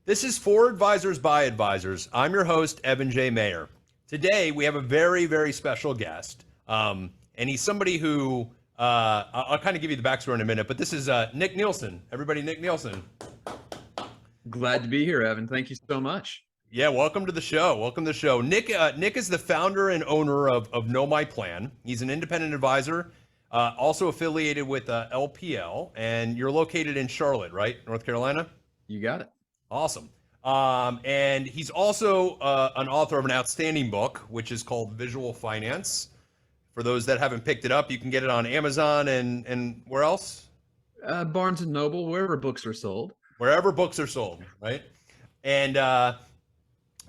This is For Advisors by Advisors. I'm your host, Evan J. Mayer. Today, we have a very, very special guest. And he's somebody who, I'll kind of give you the backstory in a minute, but this is Nick Nielsen. Everybody, Nick Nielsen. Glad to be here, Evan. Thank you so much. Yeah, welcome to the show. Welcome to the show. Nick is the founder and owner of Know My Plan. He's an independent advisor, also affiliated with LPL, and you're located in Charlotte, right? North Carolina? You got it. Awesome. And he's also an author of an outstanding book, which is called Visual Finance. For those that haven't picked it up, you can get it on Amazon and where else? Barnes & Noble, wherever books are sold. Wherever books are sold, right? And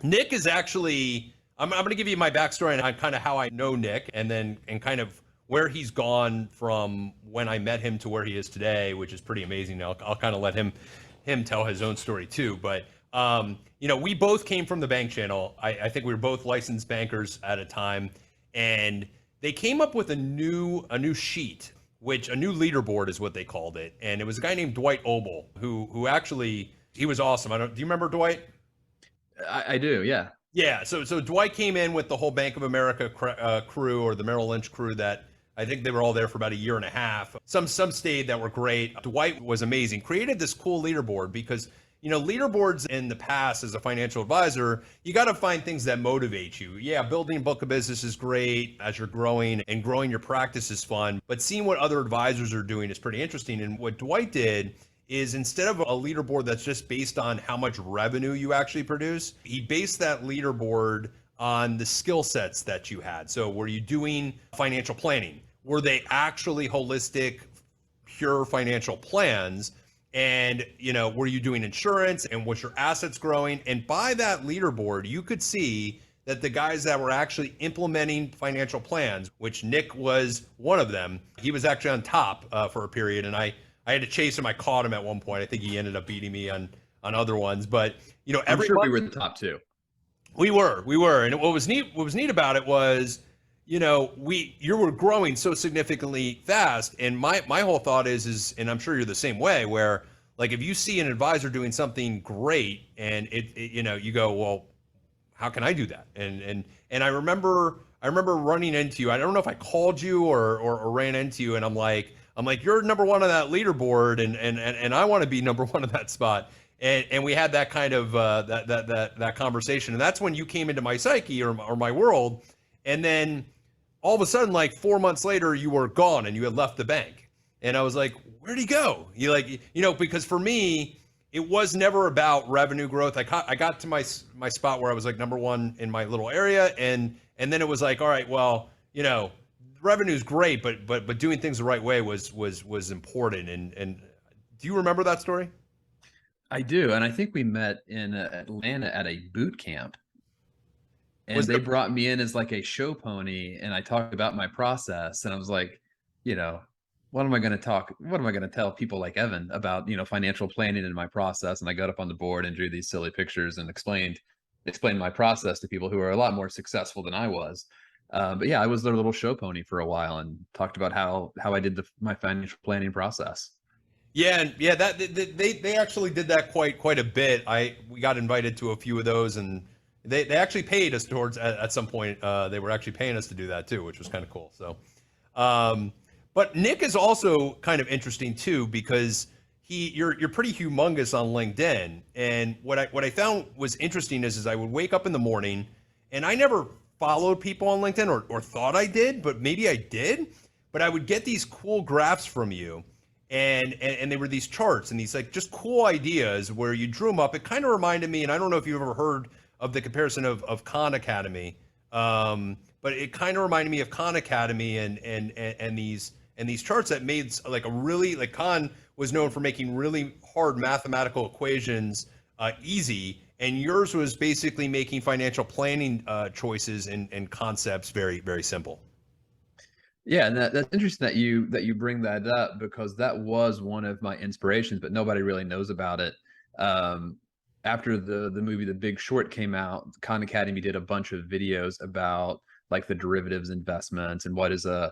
Nick is actually, I'm going to give you my backstory on kind of how I know Nick and kind of where he's gone from when I met him to where he is today, which is pretty amazing. I'll kind of let him tell his own story too. But, we both came from the bank channel. I think we were both licensed bankers at a time, and they came up with a new sheet, which a new leaderboard is what they called it. And it was a guy named Dwight Obel who actually, he was awesome. Do you remember Dwight? I do. Yeah. Yeah. So Dwight came in with the whole Bank of America crew, or the Merrill Lynch crew, that I think they were all there for about a year and a half. Some stayed that were great. Dwight was amazing. Created this cool leaderboard because, leaderboards in the past as a financial advisor, you got to find things that motivate you. Yeah, building a book of business is great as you're growing, and growing your practice is fun. But seeing what other advisors are doing is pretty interesting. And what Dwight did is, instead of a leaderboard that's just based on how much revenue you actually produce, he based that leaderboard on the skill sets that you had. So were you doing financial planning? Were they actually holistic, pure financial plans? And, were you doing insurance, and was your assets growing? And by that leaderboard, you could see that the guys that were actually implementing financial plans, which Nick was one of them, he was actually on top for a period. And I had to chase him. I caught him at one point. I think he ended up beating me on other ones. But, I'm sure we were the top two. We were. And what was neat about it was, you were growing so significantly fast. And my whole thought is, and I'm sure you're the same way, where like, if you see an advisor doing something great and you go, well, how can I do that? And I remember running into you. I don't know if I called you or ran into you, and I'm like, you're number one on that leaderboard, and I want to be number one on that spot. And we had that kind of that conversation, and that's when you came into my psyche or my world. And then all of a sudden, like 4 months later, you were gone and you had left the bank. And I was like, where'd he go? Because for me, it was never about revenue growth. I got to my spot where I was like number one in my little area, and then it was like, all right, well, revenue's great, but doing things the right way was important. And do you remember that story? I do, and I think we met in Atlanta at a boot camp, and they brought me in as like a show pony, and I talked about my process, and I was like, what am I going to tell people like Evan about, financial planning and my process? And I got up on the board and drew these silly pictures and explained my process to people who are a lot more successful than I was. But yeah, I was their little show pony for a while and talked about how I did my financial planning process. Yeah, that they actually did that quite a bit. We got invited to a few of those, and they actually paid us towards at some point. They were actually paying us to do that too, which was kind of cool. So, but Nick is also kind of interesting too, because you're pretty humongous on LinkedIn. And what I found was interesting is I would wake up in the morning, and I never followed people on LinkedIn or thought I did, but maybe I did. But I would get these cool graphs from you. And they were these charts and these like just cool ideas where you drew them up. It kind of reminded me, and I don't know if you've ever heard of the comparison of Khan Academy, but it kind of reminded me of Khan Academy and these charts that made like a really, like, Khan was known for making really hard mathematical equations easy, and yours was basically making financial planning choices and concepts very, very simple. Yeah, and that's interesting that you bring that up, because that was one of my inspirations, but nobody really knows about it. After the movie The Big Short came out, Khan Academy did a bunch of videos about like the derivatives investments and what is a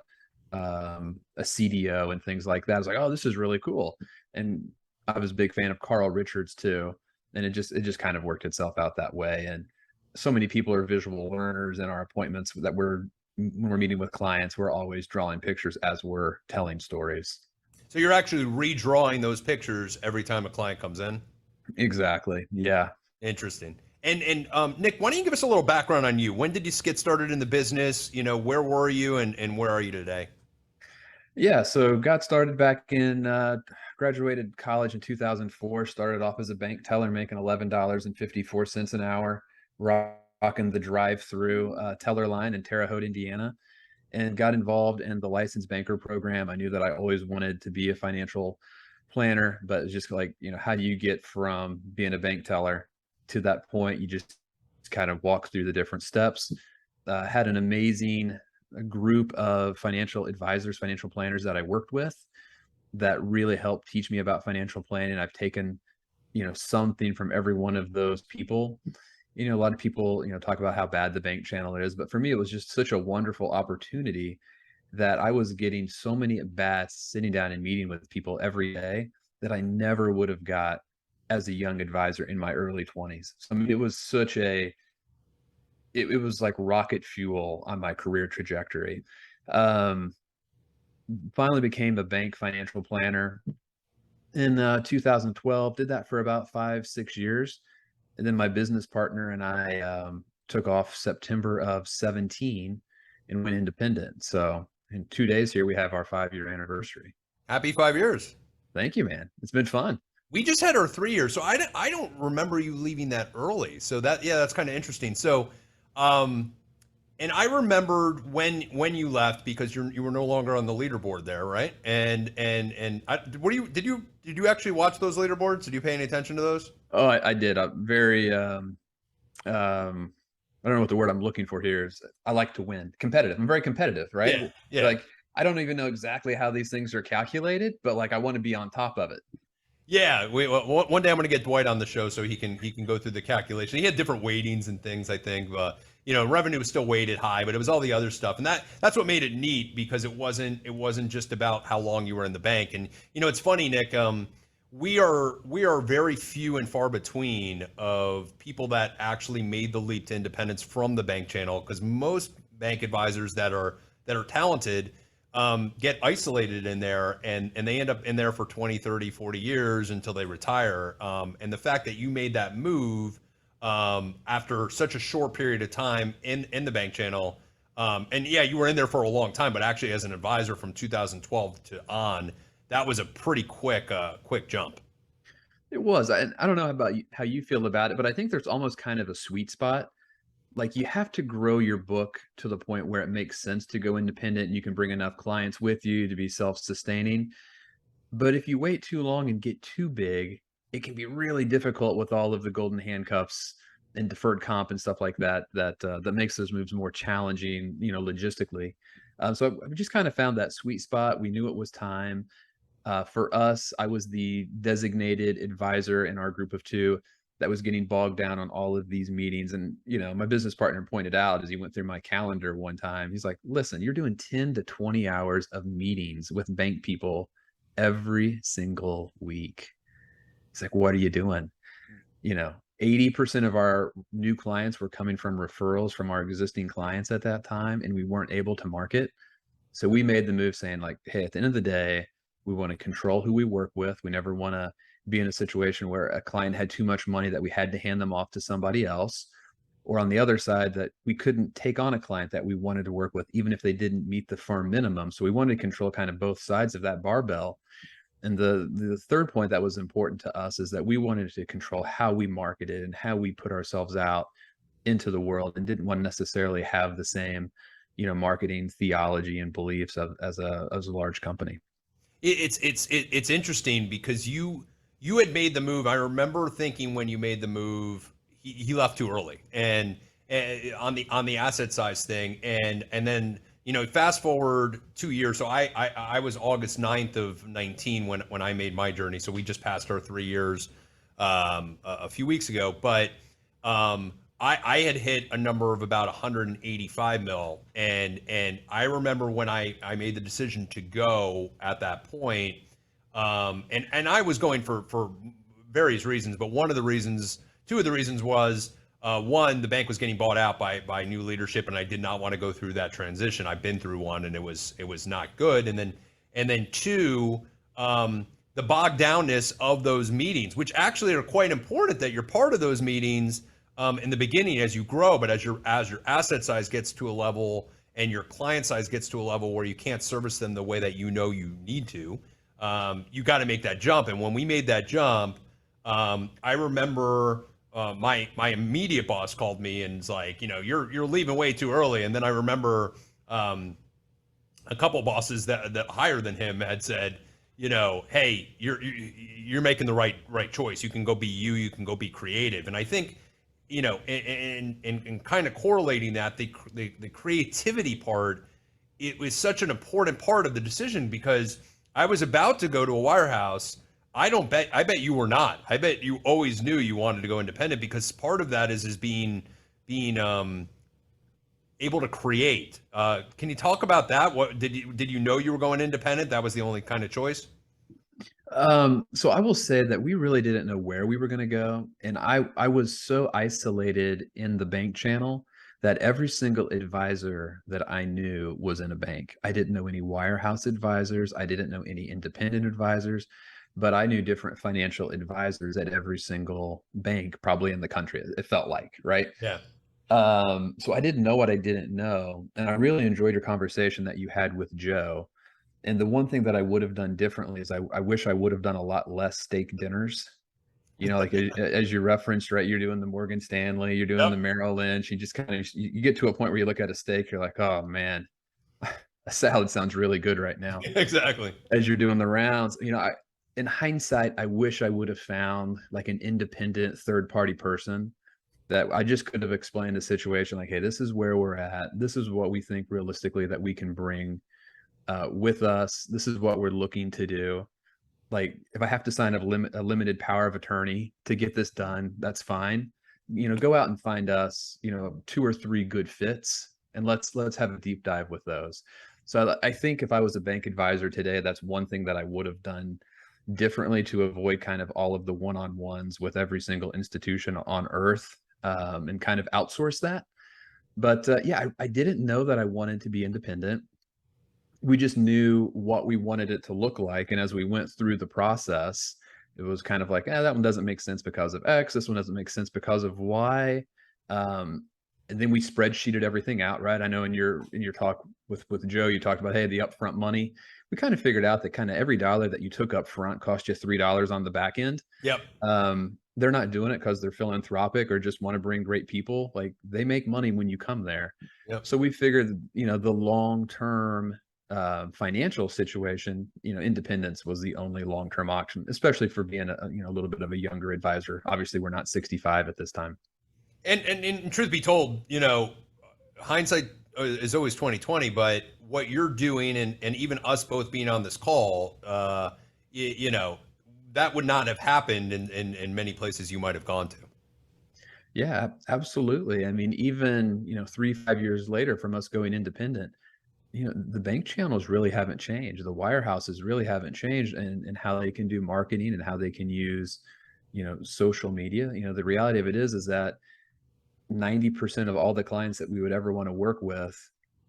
a CDO and things like that. I was like, oh, this is really cool. And I was a big fan of Carl Richards too. And it just kind of worked itself out that way. And so many people are visual learners in our appointments that when we're meeting with clients, we're always drawing pictures as we're telling stories. So you're actually redrawing those pictures every time a client comes in? Exactly. Yeah. Interesting. And Nick, why don't you give us a little background on you? When did you get started in the business? Where were you and where are you today? Yeah, so got started back in graduated college in 2004, started off as a bank teller making $11.54 an hour, rocking the drive-through teller line in Terre Haute, Indiana, and got involved in the licensed banker program. I knew that I always wanted to be a financial planner, but it's just like, how do you get from being a bank teller to that point? You just kind of walk through the different steps. Had an amazing group of financial advisors, financial planners that I worked with that really helped teach me about financial planning. I've taken, something from every one of those people. A lot of people, talk about how bad the bank channel is, but for me, it was just such a wonderful opportunity that I was getting so many at bats sitting down and meeting with people every day that I never would have got as a young advisor in my early 20s. So I mean, it was it was like rocket fuel on my career trajectory. Um, Finally became a bank financial planner in 2012. Did that for about 5, 6 years, and then my business partner and I took off September of 17 and went independent. So in 2 days here we have our 5-year anniversary. Happy 5 years. Thank you, man. It's been fun. We just had our 3 years, so I don't remember you leaving that early. So that's kind of interesting. So, um, and I remembered when you left because you were no longer on the leaderboard there, right? What did you actually watch those leaderboards? Did you pay any attention to those? Oh, I did. I'm very I don't know what the word I'm looking for here is. I like to win. Competitive. I'm very competitive, right? Yeah, yeah. Like I don't even know exactly how these things are calculated, but like I want to be on top of it. Yeah, one day I'm going to get Dwight on the show so he can go through the calculation. He had different weightings and things, I think. Revenue was still weighted high, but it was all the other stuff, and that's what made it neat because it wasn't just about how long you were in the bank. And it's funny, Nick. We are very few and far between of people that actually made the leap to independence from the bank channel because most bank advisors that are talented get isolated in there and they end up in there for 20, 30, 40 years until they retire. And the fact that you made that move after such a short period of time in the bank channel, and yeah, you were in there for a long time, but actually as an advisor from 2012 to on, that was a pretty quick jump. It was. I don't know about how you feel about it, but I think there's almost kind of a sweet spot. Like you have to grow your book to the point where it makes sense to go independent and you can bring enough clients with you to be self-sustaining. But if you wait too long and get too big, it can be really difficult with all of the golden handcuffs and deferred comp and stuff like that. That makes those moves more challenging, logistically. So we just kind of found that sweet spot. We knew it was time. For us, I was the designated advisor in our group of two that was getting bogged down on all of these meetings. And, my business partner pointed out as he went through my calendar one time, he's like, listen, you're doing 10 to 20 hours of meetings with bank people every single week. He's like, what are you doing? 80% of our new clients were coming from referrals from our existing clients at that time, and we weren't able to market. So we made the move saying like, hey, at the end of the day, we want to control who we work with. We never want to be in a situation where a client had too much money that we had to hand them off to somebody else. Or on the other side, that we couldn't take on a client that we wanted to work with, even if they didn't meet the firm minimum. So we wanted to control kind of both sides of that barbell. And the third point that was important to us is that we wanted to control how we marketed and how we put ourselves out into the world and didn't want to necessarily have the same marketing theology and beliefs as a large company. It's interesting because you had made the move. I remember thinking when you made the move, he left too early, and on the asset size thing, and then fast forward 2 years. So I was August 9th of 19 when I made my journey. So we just passed our 3 years a few weeks ago, but I had hit a number of about 185 mil, and I remember when I made the decision to go at that point, and I was going for various reasons, but two of the reasons was one, the bank was getting bought out by new leadership, and I did not want to go through that transition. I've been through one, and it was not good, and then two. The bogged downness of those meetings, which actually are quite important that you're part of those meetings in the beginning as you grow, but as your asset size gets to a level and your client size gets to a level where you can't service them the way that you know you need to, you got to make that jump. And when we made that jump, I remember my immediate boss called me and was like, you're leaving way too early. And then I remember a couple bosses that higher than him had said, hey, you're making the right choice. You can go be you. You can go be creative. And I think, and kind of correlating that, the creativity part, it was such an important part of the decision, because I was about to go to a wirehouse. I bet you were not. I bet you always knew you wanted to go independent, because part of that is being able to create. Can you talk about that? What did you know you were going independent? That was the only kind of choice? So I will say that we really didn't know where we were going to go. And I was so isolated in the bank channel that every single advisor that I knew was in a bank. I didn't know any wirehouse advisors. I didn't know any independent advisors, but I knew different financial advisors at every single bank, probably in the country, it felt like, right? Yeah. So I didn't know what I didn't know. And I really enjoyed your conversation that you had with Joe. And the one thing that I would have done differently is I wish I would have done a lot less steak dinners. Like as you referenced, right? You're doing the Morgan Stanley, you're doing the Yep. Merrill Lynch. You just kind of you get to a point where you look at a steak, you're like, oh man, a salad sounds really good right now. Exactly. As you're doing the rounds, in hindsight, I wish I would have found like an independent third party person that I just could have explained the situation like, hey, this is where we're at. This is what we think realistically that we can bring with us. This is what we're looking to do. Like, if I have to sign a limited power of attorney to get this done, that's fine. Go out and find us, 2 or 3 good fits, and let's have a deep dive with those. So I think if I was a bank advisor today, that's one thing that I would have done differently to avoid kind of all of the one-on-ones with every single institution on earth, and kind of outsource that. But yeah, I didn't know that I wanted to be independent. We just knew what we wanted it to look like. And as we went through the process, it was kind of like, that one doesn't make sense because of X. This one doesn't make sense because of Y. And then we spreadsheeted everything out, right? I know in your talk with Joe, you talked about, hey, the upfront money. We kind of figured out that kind of every dollar that you took up front cost you $3 on the back end. Yep. They're not doing it because they're philanthropic or just want to bring great people. Like, they make money when you come there. Yep. So we figured, the long-term financial situation, independence was the only long-term option, especially for being a little bit of a younger advisor. Obviously, we're not 65 at this time. And truth be told, hindsight is always 2020. But what you're doing, and even us both being on this call, that would not have happened in many places you might have gone to. Yeah, absolutely. I mean, even 3, 5 years later from us going independent, the bank channels really haven't changed. The wirehouses really haven't changed, and how they can do marketing and how they can use, social media. The reality of it is that 90% of all the clients that we would ever want to work with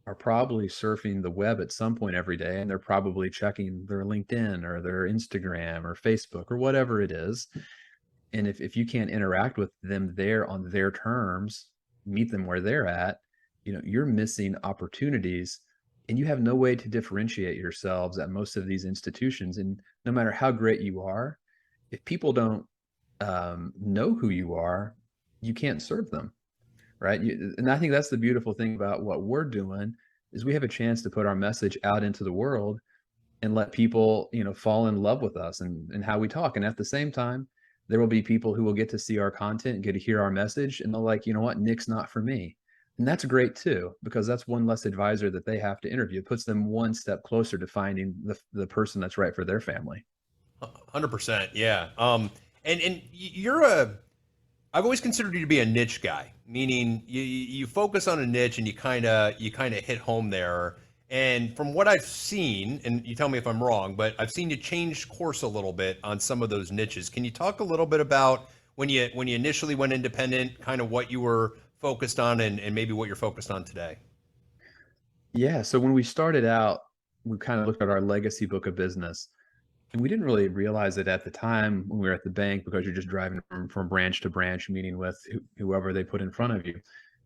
are probably surfing the web at some point every day, and they're probably checking their LinkedIn or their Instagram or Facebook or whatever it is. And if you can't interact with them there on their terms, meet them where they're at, you're missing opportunities, and you have no way to differentiate yourselves at most of these institutions. And no matter how great you are, if people don't know who you are, you can't serve them, right? And I think that's the beautiful thing about what we're doing is we have a chance to put our message out into the world and let people, fall in love with us and how we talk. And at the same time, there will be people who will get to see our content and get to hear our message, and they're like, you know what, Nick's not for me. And that's great too, because that's one less advisor that they have to interview. It puts them one step closer to finding the person that's right for their family. 100%. Yeah. And you're I've always considered you to be a niche guy, meaning you focus on a niche and you kind of hit home there. And from what I've seen, and you tell me if I'm wrong, but I've seen you change course a little bit on some of those niches. Can you talk a little bit about when you initially went independent, kind of what you were focused on and maybe what you're focused on today? Yeah. So when we started out, we kind of looked at our legacy book of business, and we didn't really realize it at the time when we were at the bank because you're just driving from branch to branch, meeting with whoever they put in front of you.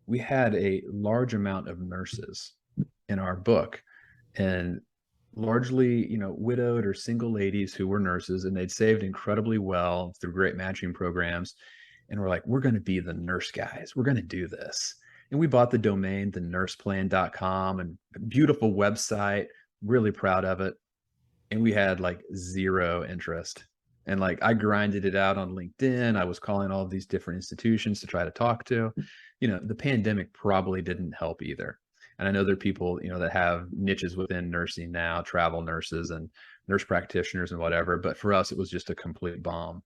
We had a large amount of nurses in our book, and largely, widowed or single ladies who were nurses, and they'd saved incredibly well through great matching programs. And we're like, we're going to be the nurse guys. We're going to do this. And we bought the domain, thenurseplan.com, and a beautiful website, really proud of it. And we had like zero interest. And like I grinded it out on LinkedIn. I was calling all of these different institutions to try to talk to. The pandemic probably didn't help either. And I know there are people, that have niches within nursing now, travel nurses and nurse practitioners and whatever. But for us, it was just a complete bomb.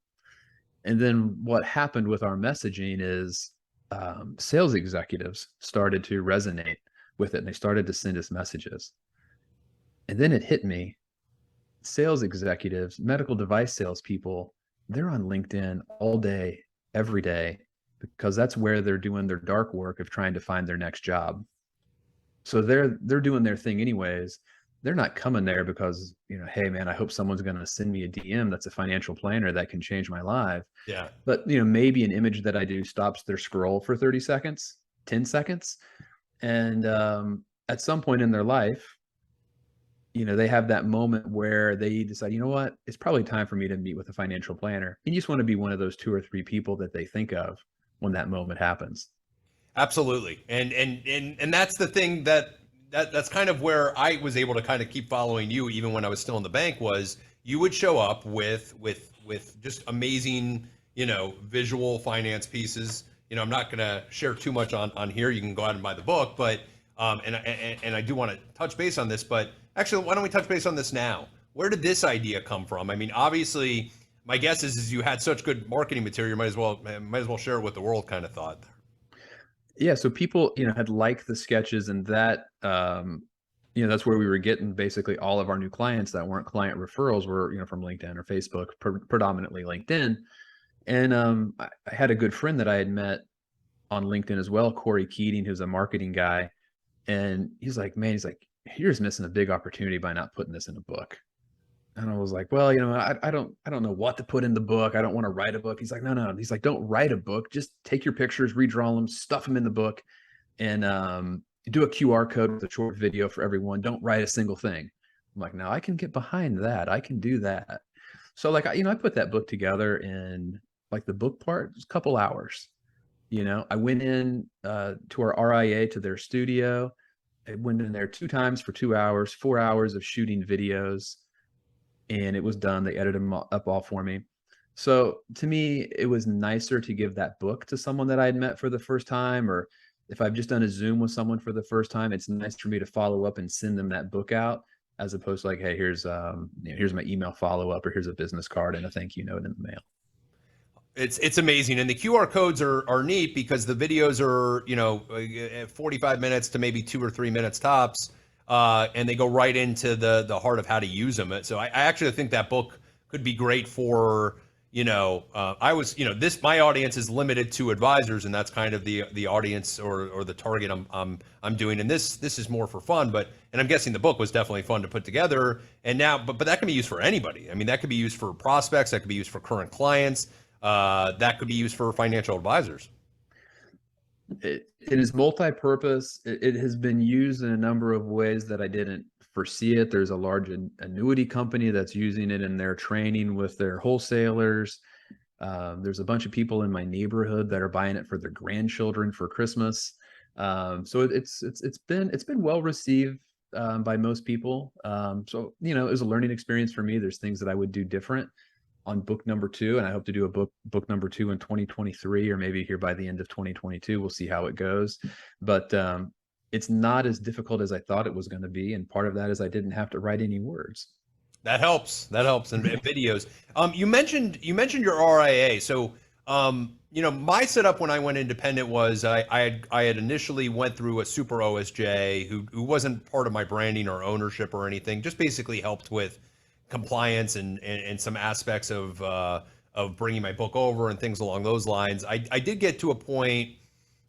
And then what happened with our messaging is sales executives started to resonate with it, and they started to send us messages. And then it hit me, sales executives, medical device salespeople, they're on LinkedIn all day, every day, because that's where they're doing their dark work of trying to find their next job. So they're doing their thing anyways. They're not coming there because, hey man, I hope someone's going to send me a DM that's a financial planner that can change my life. Yeah. But, maybe an image that I do stops their scroll for 30 seconds, 10 seconds. And at some point in their life, they have that moment where they decide, you know what, it's probably time for me to meet with a financial planner. And you just want to be one of those 2 or 3 people that they think of when that moment happens. Absolutely. And that's the thing that's kind of where I was able to kind of keep following you even when I was still in the bank was you would show up with just amazing, visual finance pieces. I'm not going to share too much on here. You can go out and buy the book, but and I do want to touch base on this, but actually why don't we touch base on this now? Where did this idea come from? I mean, obviously my guess is you had such good marketing material, you might as well share it with the world kind of thought. Yeah, so people, had liked the sketches, and that, that's where we were getting basically all of our new clients that weren't client referrals were, from LinkedIn or Facebook, predominantly LinkedIn. And I had a good friend that I had met on LinkedIn as well, Corey Keating, who's a marketing guy. And he's like, man, you're just missing a big opportunity by not putting this in a book. And I was like, well, I don't know what to put in the book. I don't want to write a book. He's like, no. He's like, don't write a book. Just take your pictures, redraw them, stuff them in the book, and do a QR code with a short video for everyone. Don't write a single thing. I'm like, no, I can get behind that. I can do that. So like, I put that book together in like the book part, just a couple hours. I went in to our RIA, to their studio. I went in there 2 times for 2 hours, 4 hours of shooting videos, and it was done. They edited them up all for me. So to me, it was nicer to give that book to someone that I had met for the first time, or if I've just done a Zoom with someone for the first time, it's nice for me to follow up and send them that book out, as opposed to like, hey, here's my email follow up, or here's a business card and a thank you note in the mail. It's amazing, and the QR codes are neat because the videos are 45 minutes to maybe 2 or 3 minutes tops, and they go right into the heart of how to use them. So I actually think that book could be great for I was this my audience is limited to advisors, and that's kind of the audience or the target I'm doing, and this is more for fun, and I'm guessing the book was definitely fun to put together, and now but that can be used for anybody. I mean, that could be used for prospects, that could be used for current clients. That could be used for financial advisors. It is multi-purpose. It has been used in a number of ways that I didn't foresee it. There's a large annuity company that's using it in their training with their wholesalers. There's a bunch of people in my neighborhood that are buying it for their grandchildren for Christmas. So it's been well received by most people. So it was a learning experience for me. There's things that I would do different on book number 2, and I hope to do a book number 2 in 2023, or maybe here by the end of 2022. We'll see how it goes, but it's not as difficult as I thought it was going to be, and part of that is I didn't have to write any words. That helps. And videos. You mentioned your RIA. So My setup when I went independent was I had initially went through a super OSJ who wasn't part of my branding or ownership or anything, just basically helped with compliance and some aspects of bringing my book over and things along those lines. I did get to a point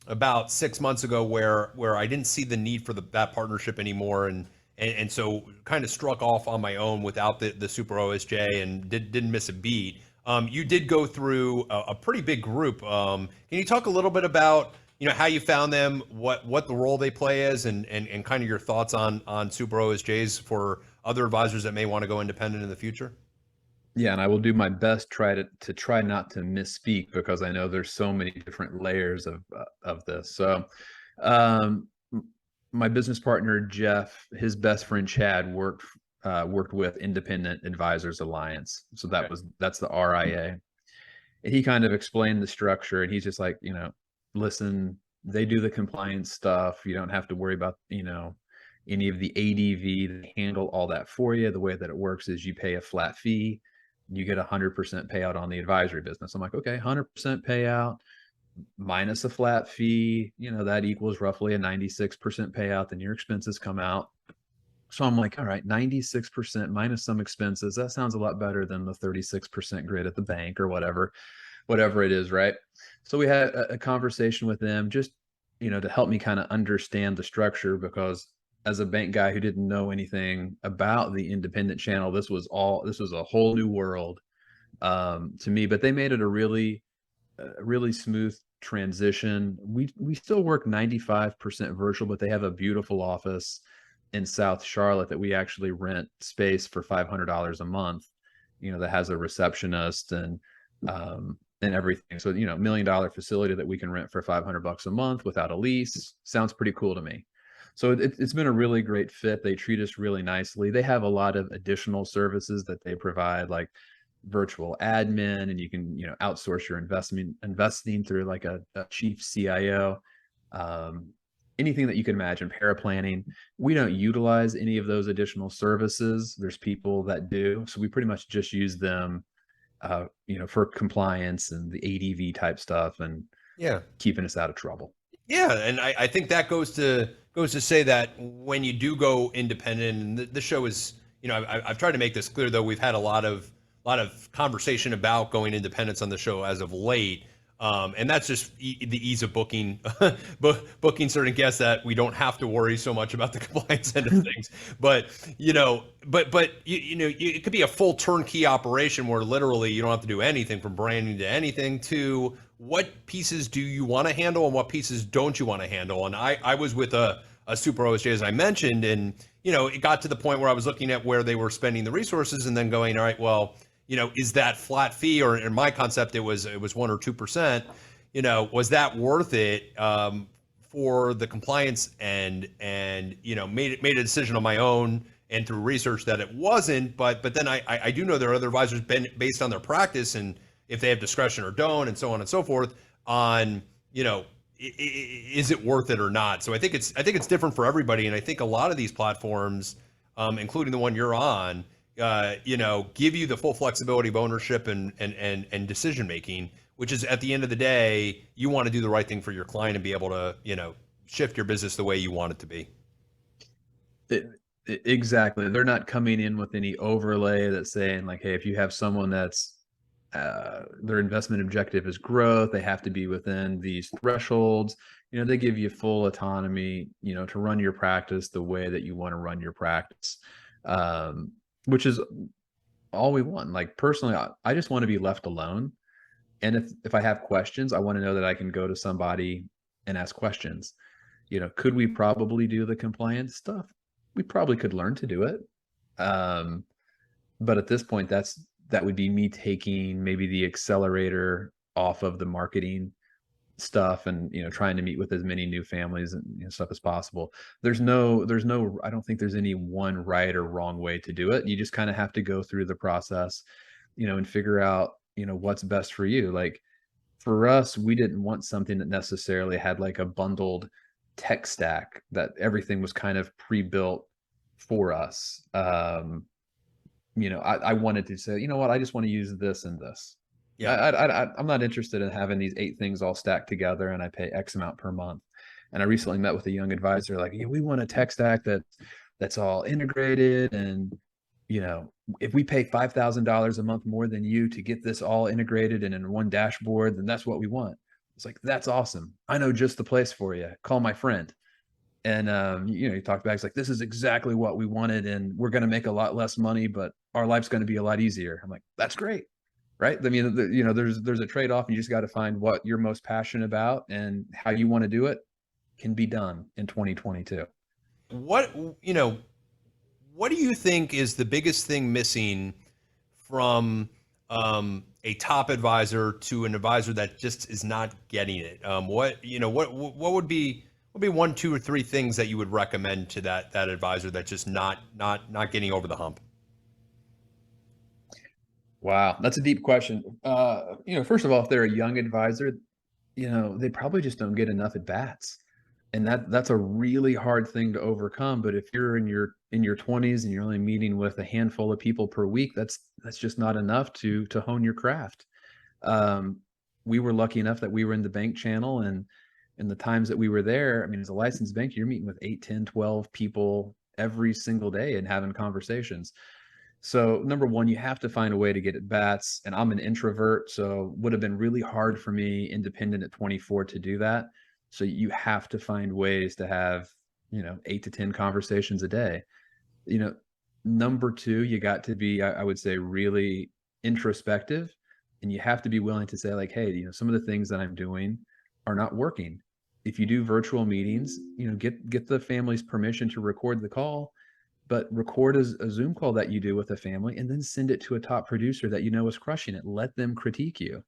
about 6 months ago where I didn't see the need for that partnership anymore, and so kind of struck off on my own without the super OSJ and didn't miss a beat. You did go through a pretty big group. Can you talk a little bit about how you found them, what the role they play is, and kind of your thoughts on super OSJs for other advisors that may want to go independent in the future? Yeah, and I will do my best to try not to misspeak because I know there's so many different layers of this. So, my business partner Jeff, his best friend Chad worked with Independent Advisors Alliance. So Okay. that's the RIA. And he kind of explained the structure, and he's just like, listen, they do the compliance stuff. You don't have to worry about any of the ADV. They handle all that for you. The way that it works is you pay a flat fee, you get 100% payout on the advisory business. I'm like, okay, 100% payout minus a flat fee, that equals roughly a 96% payout. Then your expenses come out. So I'm like, all right, 96% minus some expenses. That sounds a lot better than the 36% grid at the bank or whatever it is, right? So we had a conversation with them just, to help me kind of understand the structure, because as a bank guy who didn't know anything about the independent channel, this was a whole new world to me. But they made it a really smooth transition. We still work 95% virtual, but they have a beautiful office in South Charlotte that we actually rent space for $500 a month, that has a receptionist and everything. So, $1 million facility that we can rent for $500 a month without a lease sounds pretty cool to me. So it's been a really great fit. They treat us really nicely. They have a lot of additional services that they provide, like virtual admin, and you can outsource your investing through like a chief CIO. um, Anything that you can imagine, paraplanning. We don't utilize any of those additional services. There's people that do, so we pretty much just use them for compliance and the ADV type stuff and Yeah. keeping us out of trouble. Yeah, and I think that goes to say that when you do go independent, and the show is, I've tried to make this clear, though we've had a lot of conversation about going independence on the show as of late, and that's just the ease of booking booking certain guests, that we don't have to worry so much about the compliance end of things. But it could be a full turnkey operation where literally you don't have to do anything from branding to anything to what pieces do you want to handle and what pieces don't you want to handle. And I was with a super OSJ, as I mentioned, and it got to the point where I was looking at where they were spending the resources and then going, all right, well, is that flat fee, or in my concept it was 1 or 2%, was that worth it for the compliance and made a decision on my own and through research that it wasn't. But then I do know there are other advisors based on their practice and if they have discretion or don't, and so on and so forth, on is it worth it or not. So I think it's different for everybody, and I think a lot of these platforms, including the one you're on, give you the full flexibility of ownership and decision making, which is, at the end of the day, you want to do the right thing for your client and be able to shift your business the way you want it to be. Exactly. They're not coming in with any overlay that's saying like, hey, if you have someone that's their investment objective is growth, they have to be within these thresholds. They give you full autonomy, to run your practice the way that you want to run your practice, which is all we want. Like personally, I just want to be left alone. And if I have questions, I want to know that I can go to somebody and ask questions. Could we probably do the compliance stuff? We probably could learn to do it. Um, but at this point, that would be me taking maybe the accelerator off of the marketing stuff and trying to meet with as many new families and stuff as possible. There's no I don't think there's any one right or wrong way to do it. You just kind of have to go through the process, and figure out what's best for you. Like for us, we didn't want something that necessarily had like a bundled tech stack, that everything was kind of pre-built for us. I wanted to say, you know what, I just want to use this and this. Yeah. I'm not interested in having these 8 things all stacked together and I pay X amount per month. And I recently met with a young advisor, like, yeah, we want a tech stack that's all integrated. And, if we pay $5,000 a month more than you to get this all integrated and in one dashboard, then that's what we want. It's like, that's awesome. I know just the place for you. Call my friend. And, he talked back. It's like, this is exactly what we wanted. And we're going to make a lot less money, but our life's going to be a lot easier. I'm like, that's great. Right. I mean, there's a trade off and you just got to find what you're most passionate about and how you want to do it can be done in 2022. What, you know, what do you think is the biggest thing missing from a top advisor to an advisor that just is not getting it? What would be one, two, or three things that you would recommend to that advisor that's just not getting over the hump? Wow, that's a deep question. First of all, if they're a young advisor, they probably just don't get enough at bats. And that's a really hard thing to overcome. But if you're in your 20s and you're only meeting with a handful of people per week, that's just not enough to hone your craft. We were lucky enough that we were in the bank channel, and in the times that we were there, I mean, as a licensed bank, you're meeting with 8, 10, 12 people every single day and having conversations. So number one, you have to find a way to get at bats. And I'm an introvert, so would have been really hard for me independent at 24 to do that. So you have to find ways to have, 8 to 10 conversations a day. You know, Number two, you got to be, I would say, really introspective. And you have to be willing to say, like, hey, some of the things that I'm doing are not working. If you do virtual meetings, get the family's permission to record the call, but record a Zoom call that you do with a family and then send it to a top producer that is crushing it. Let them critique you.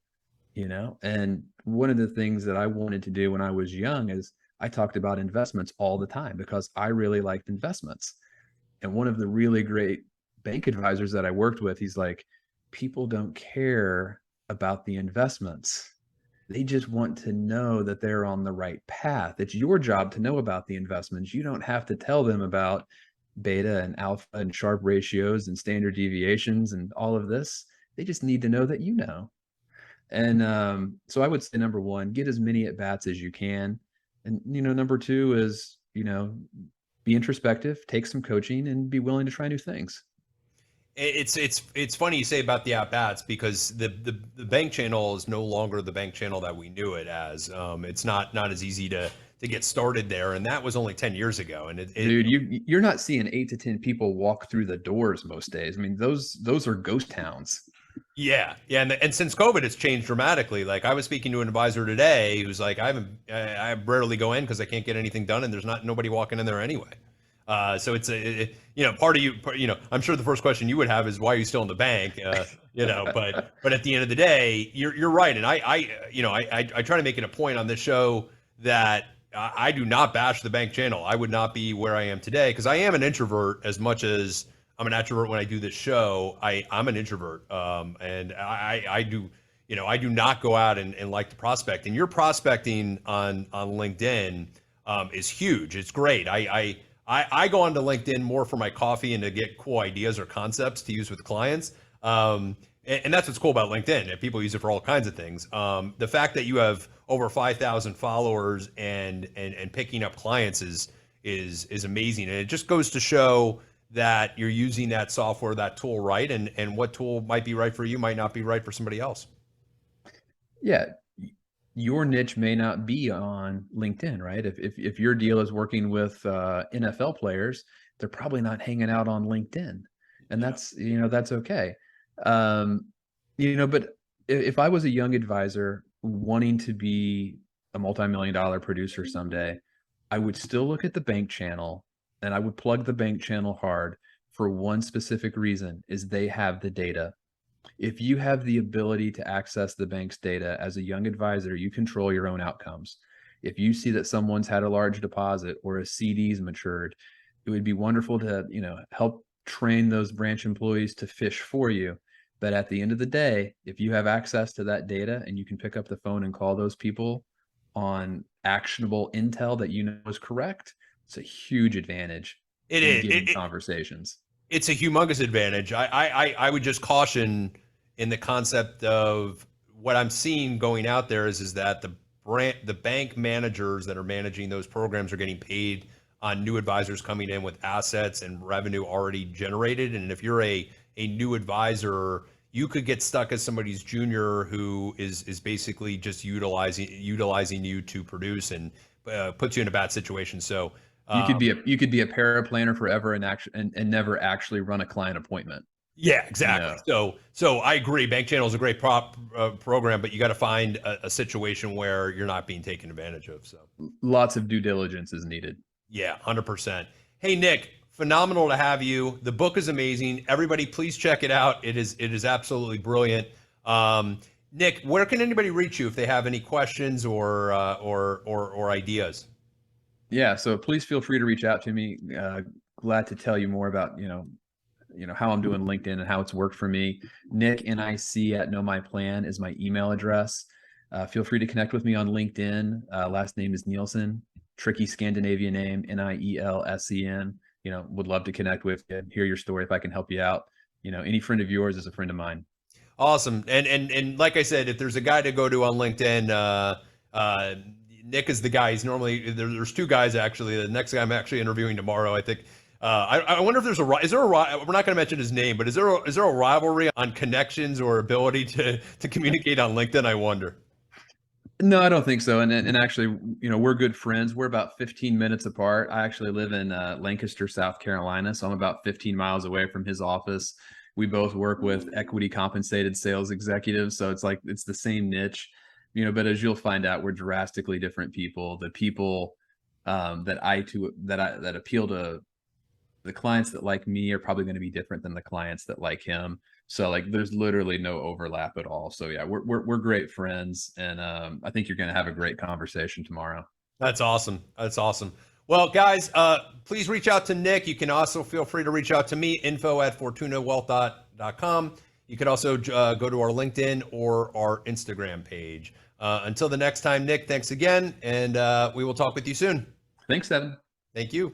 And one of the things that I wanted to do when I was young is I talked about investments all the time because I really liked investments. And one of the really great bank advisors that I worked with, he's like, people don't care about the investments. They just want to know that they're on the right path. It's your job to know about the investments. You don't have to tell them about beta and alpha and Sharpe ratios and standard deviations and all of this. They just need to know that you know. And so I would say number one, get as many at bats as you can. And number two is, be introspective, take some coaching, and be willing to try new things. It's funny you say about the at bats because the bank channel is no longer the bank channel that we knew it as. It's not as easy to get started there, and that was only 10 years ago. And dude, you're not seeing 8 to 10 people walk through the doors most days. I mean, those are ghost towns. Yeah, and since COVID, it's changed dramatically. Like I was speaking to an advisor today who's like, I rarely go in because I can't get anything done, and there's nobody walking in there anyway. So it's part of you. I'm sure the first question you would have is why are you still in the bank? But at the end of the day, you're right, and I try to make it a point on this show that I do not bash the bank channel. I would not be where I am today because I am an introvert as much as I'm an extrovert when I do this show. I'm an introvert, and I do. I do not go out and like to prospect. And your prospecting on LinkedIn is huge. It's great. I go onto LinkedIn more for my coffee and to get cool ideas or concepts to use with clients. And that's what's cool about LinkedIn. People use it for all kinds of things. The fact that you have over 5,000 followers and picking up clients is amazing. And it just goes to show that you're using that software, that tool right, and what tool might be right for you might not be right for somebody else. Yeah. Your niche may not be on LinkedIn, right? If your deal is working with NFL players, they're probably not hanging out on LinkedIn, and that's okay. But if I was a young advisor wanting to be a multi-million-dollar producer someday, I would still look at the bank channel and I would plug the bank channel hard for one specific reason is they have the data. If you have the ability to access the bank's data as a young advisor, you control your own outcomes. If you see that someone's had a large deposit or a CD's matured, it would be wonderful to, help train those branch employees to fish for you. But at the end of the day, if you have access to that data and you can pick up the phone and call those people on actionable intel that is correct, it's a huge advantage in getting conversations. It's a humongous advantage. I would just caution in the concept of what I'm seeing going out there is that the bank managers that are managing those programs are getting paid on new advisors coming in with assets and revenue already generated. And if you're a new advisor, you could get stuck as somebody's junior who is basically just utilizing you to produce, and puts you in a bad situation. So you could be a paraplanner forever and never actually run a client appointment. Yeah, exactly. So I agree. Bank Channel is a great program, but you got to find a situation where you're not being taken advantage of. So lots of due diligence is needed. Yeah, 100%. Hey, Nick, phenomenal to have you. The book is amazing. Everybody, please check it out. It is absolutely brilliant. Nick, where can anybody reach you if they have any questions or ideas? Yeah, so please feel free to reach out to me. Glad to tell you more about how I'm doing LinkedIn and how it's worked for me. Nick, NIC@KnowMyPlan is my email address. Feel free to connect with me on LinkedIn. Last name is Nielsen, tricky Scandinavian name, Nielsen. Would love to connect with you, hear your story if I can help you out. Any friend of yours is a friend of mine. Awesome. And like I said, if there's a guy to go to on LinkedIn, Nick is the guy. He's normally there's two guys actually. The next guy I'm actually interviewing tomorrow, I think. I wonder if we're not going to mention his name, but is there a rivalry on connections or ability to communicate on LinkedIn? I wonder. No, I don't think so. And actually, we're good friends. We're about 15 minutes apart. I actually live in Lancaster, South Carolina, so I'm about 15 miles away from his office. We both work with equity compensated sales executives, so it's the same niche, but as you'll find out, we're drastically different people. The people that appeal to the clients that like me are probably going to be different than the clients that like him. So there's literally no overlap at all. So yeah, we're great friends, and I think you're going to have a great conversation tomorrow. That's awesome. That's awesome. Well, guys, please reach out to Nick. You can also feel free to reach out to me, info@fortunawealth.com. You can also go to our LinkedIn or our Instagram page. Until the next time, Nick, thanks again, and we will talk with you soon. Thanks, Evan. Thank you.